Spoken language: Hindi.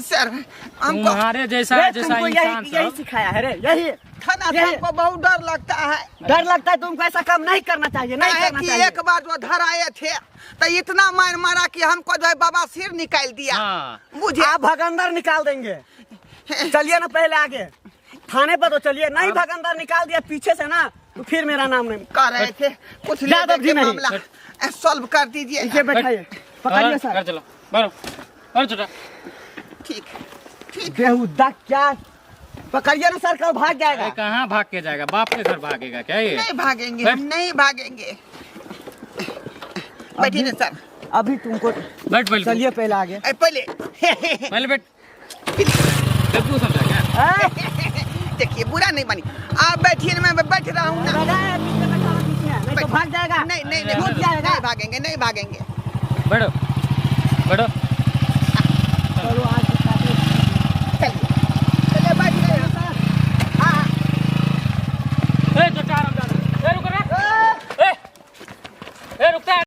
सर हमको तुम्हारे जैसा जैसा इंसान यही सिखाया है रे, यही थाना हमको बहुत डर लगता है। डर लगता है तुमको, ऐसा काम नहीं करना चाहिए, नहीं करना कि चाहिए। एक बार जो धर आए थे तो इतना मार मारा कि हमको जो है बाबा सिर निकाल दिया। हाँ। मुझे आप भगंदर निकाल देंगे। चलिए ना पहले आगे थाने पर तो चलिए, नहीं भगंदर निकाल दिया पीछे से ना तो फिर मेरा नाम नहीं कह रहे थे कुछ यादव जी नहीं। मामला सॉल्व कर दीजिए। इसे बैठाइए, पकड़िए सर। घर चलो, बरो छोटा। ठीक ठीक बेहुदा क्या पकड़िए ना सर, कल भाग जाएगा। अरे कहाँ भाग के जाएगा, बाप के घर भागेगा क्या ये? नहीं भागेंगे, हम नहीं भागेंगे। बैठिए ना सर। अभी तुमको बैठ पहले, चलिए पहले आगे। पहले पहले बैठ। डब्बू समझा क्या? देखिए बुरा नहीं बनी, आप बैठिए ना, मैं बैठ रहा हूँ ना। नहीं तो भाग जाएगा। नहीं नहीं कूद नहीं जाएगा। नहीं भागेंगे, नहीं भागेंगे। बैठो बैठो। चलो